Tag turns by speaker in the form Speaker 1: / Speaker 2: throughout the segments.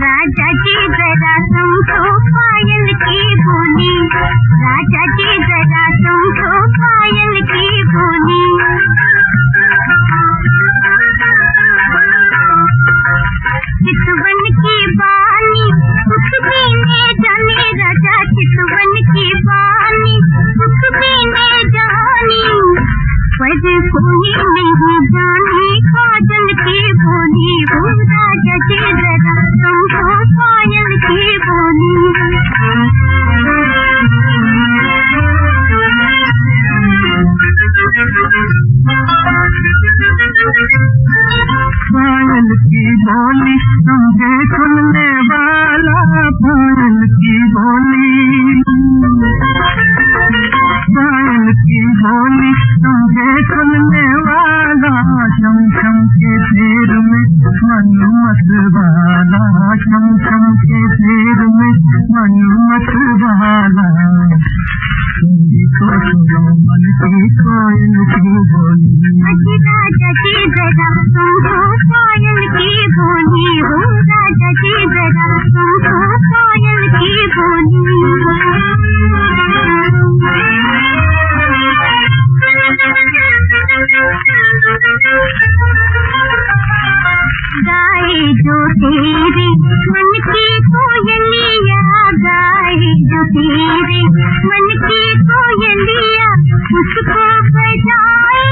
Speaker 1: राजा जी जरा समझो पायल की बोली, राजा जी जरा समझो पायल की बोली। चितवन की बानी सुख पीने जाने, राजा चितवन की बानी सुख पीने जानी, पर कोई नहीं जाने काजल की बोली। वो राजा जी जरा समझो पायल की बोली।
Speaker 2: पायल की बोली समझे सुनने वाला, पायल की बोली, पायल की बोली समझे सुनने वाला, शम शम के फेर में मन मत वाला, शम शम के फेर में मन मत वाला। मन की कोयल की बोली,
Speaker 1: राजा जी जरा समझो पायल की बोली। हो राजा जी जरा समझो पायल की बोली। गाए जो तेरे मन की कोयलिया, गाए जो तेरे मन की कोयलिया, उसको बजाए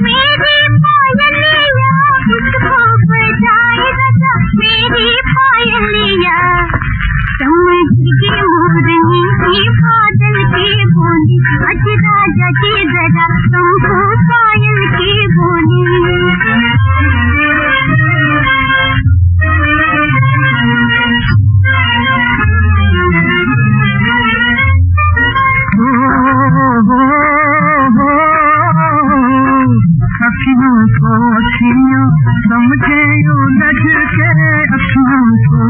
Speaker 1: मेरी पायलिया, उसको बजाए राजा मेरी पायलिया। समझ के मोरनी की बादल की बोली, आज राजा जी जरा समझो पायल की बोली।
Speaker 2: अखियों को अखियों समझे उलझ के, अखियों को